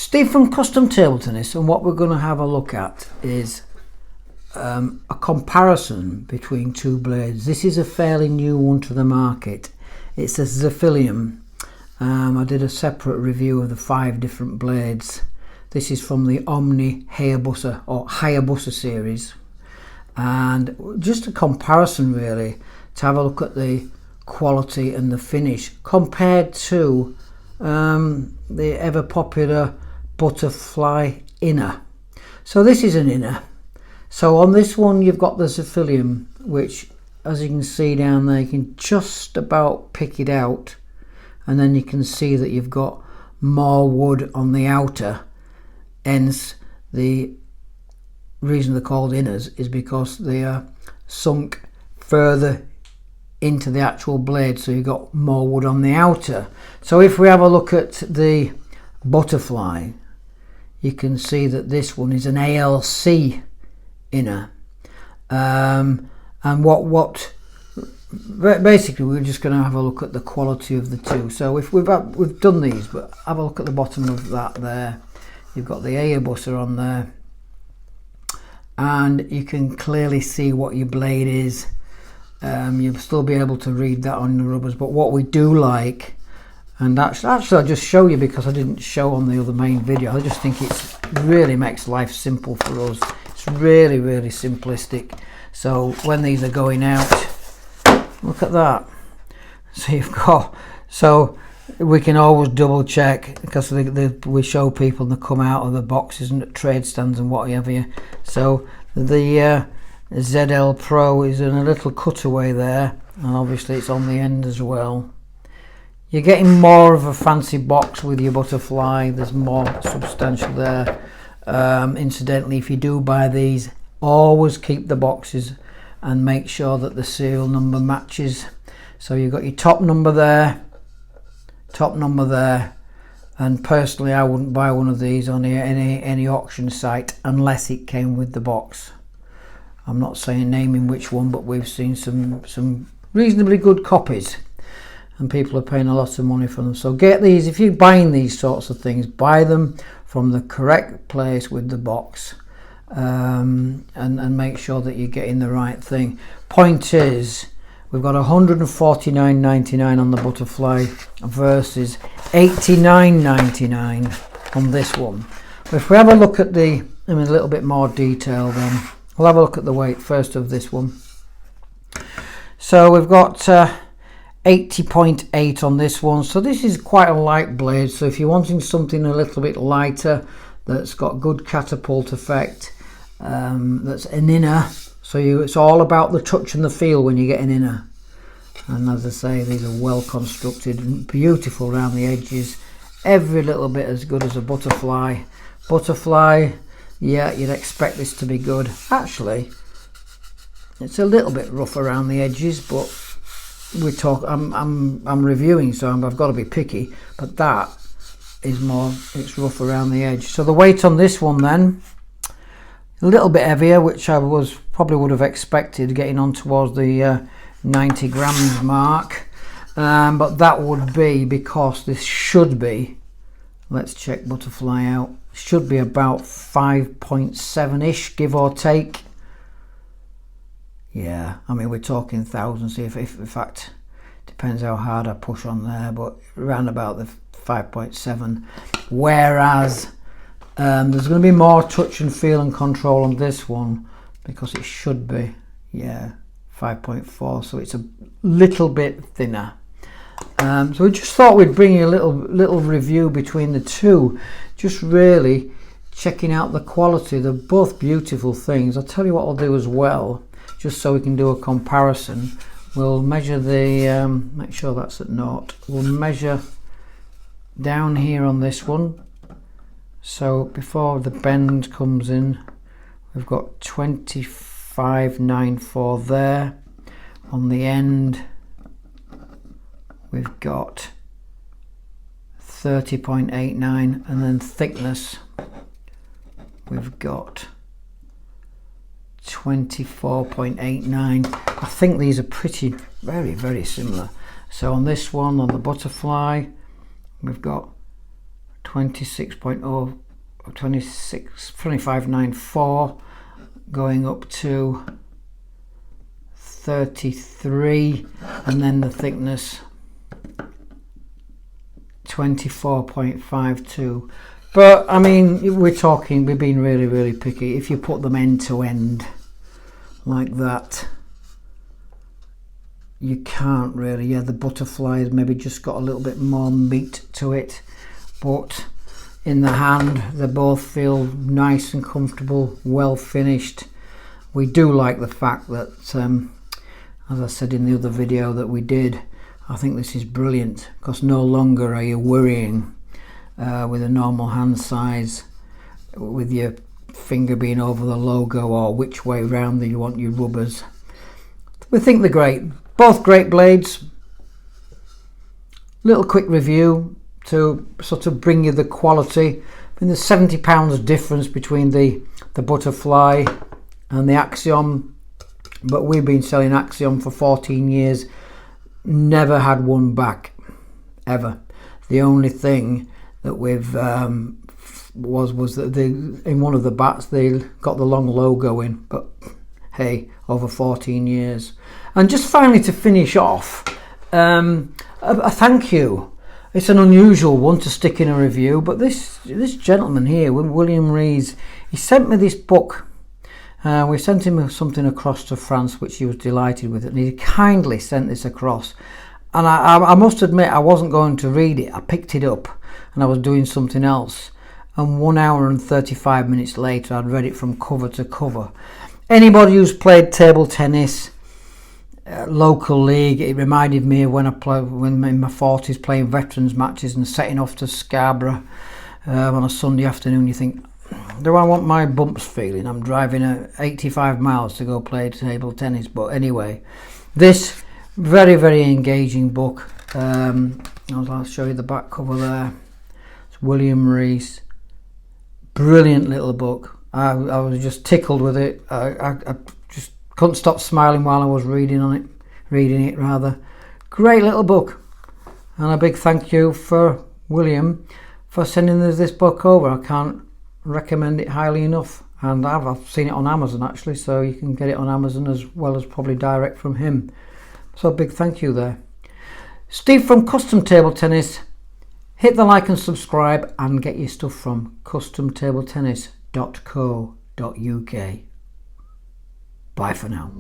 Steve from Custom Table Tennis, and what we're going to have a look at is a comparison between two blades. This is a fairly new one to the market. It's a Xiom. I did a separate review of the 5 different blades. This is from the Hayabusa or Hayabusa series, and just a comparison really to have a look at the quality and the finish compared to the ever popular butterfly inner. So this is an inner. So on this one you've got the Xiom, which as you can see down there, you can just about pick it out, and then you can see that you've got more wood on the outer. Hence the reason they're called inners is because they are sunk further into the actual blade, so you've got more wood on the outer. So if we have a look at the butterfly, you can see that this one is an ALC inner, and what basically we're just going to have a look at the quality of the two. So if we've done these, but have a look at the bottom of that there. You've got the Hayabusa on there, and you can clearly see what your blade is. You'll still be able to read that on the rubbers, but what we do like, and actually I'll just show you because I didn't show on the other main video, I just think it really makes life simple for us. It's really simplistic. So when these are going out, look at that. So you've got, so we can always double check, because we show people that come out of the boxes and at trade stands and whatever. So the ZL Pro is in a little cutaway there, and obviously it's on the end as well. You're getting more of a fancy box with your butterfly. There's more substantial there. Incidentally, if you do buy these, always keep the boxes and make sure that the serial number matches. So you've got your top number there, and personally I wouldn't buy one of these on any auction site unless it came with the box. I'm not saying naming which one, but we've seen some reasonably good copies, and people are paying a lot of money for them. So get these, if you're buying these sorts of things, buy them from the correct place with the box, and make sure that you're getting the right thing. Point is, we've got $149.99 on the butterfly versus $89.99 on this one. But if we have a look at the in a little bit more detail, then we'll have a look at the weight first of this one. So we've got 80.8 on this one. So this is quite a light blade. So if you're wanting something a little bit lighter that's got good catapult effect, that's an inner. So it's all about the touch and the feel when you get an inner. And as I say, these are well constructed and beautiful around the edges. Every little bit as good as a butterfly. Butterfly, yeah, you'd expect this to be good. Actually, it's a little bit rough around the edges, but I'm reviewing, so I've got to be picky. But that is more, it's rough around the edge. So the weight on this one then, a little bit heavier, which I probably would have expected, getting on towards the 90 grams mark, but that would be because this should be, let's check butterfly out, should be about 5.7-ish, give or take. Yeah, I mean we're talking thousands, if in fact depends how hard I push on there, but around about the 5.7, whereas there's going to be more touch and feel and control on this one because it should be, yeah, 5.4, so it's a little bit thinner. So we just thought we'd bring you a little review between the two, just really checking out the quality. They're both beautiful things. I'll tell you what I'll do as well, just so we can do a comparison. We'll measure the, make sure that's at 0. We'll measure down here on this one. So before the bend comes in, we've got 25.94 there. On the end, we've got 30.89, and then thickness, we've got 24.89. I think these are pretty, very similar. So on this one, on the butterfly, we've got 26.0, 2594, going up to 33, and then the thickness 24.52. But I mean, we're being really picky. If you put them end to end like that, you can't really. Yeah, the butterfly has maybe just got a little bit more meat to it, but in the hand they both feel nice and comfortable, well finished. We do like the fact that, as I said in the other video that we did, I think this is brilliant, because no longer are you worrying with a normal hand size with your finger being over the logo or which way round that you want your rubbers. We think they're great. Both great blades. Little quick review to sort of bring you the quality. I mean, there's £70 difference between the Butterfly and the Xiom, but we've been selling Xiom for 14 years. Never had one back, ever. The only thing that we've was that in one of the bats they got the long logo in, but hey, over 14 years. And just finally, to finish off, a thank you. It's an unusual one to stick in a review, but this gentleman here, William Rees, he sent me this book. We sent him something across to France, which he was delighted with, and he kindly sent this across. And I must admit, I wasn't going to read it. I picked it up and I was doing something else, and 1 hour and 35 minutes later I'd read it from cover to cover. Anybody who's played table tennis, local league, it reminded me of when in my 40s playing veterans matches and setting off to Scarborough on a Sunday afternoon. You think, do I want my bumps feeling? I'm driving 85 miles to go play table tennis. But anyway, this very engaging book. I'll show you the back cover there. It's William Rees. Brilliant little book. I was just tickled with it. I just couldn't stop smiling while I was reading it. Great little book, and a big thank you for William for sending us this book over. I can't recommend it highly enough, and I've seen it on Amazon actually, so you can get it on Amazon as well as probably direct from him. So a big thank you there. Steve from Custom Table Tennis. Hit the like and subscribe and get your stuff from customtabletennis.co.uk. Bye for now.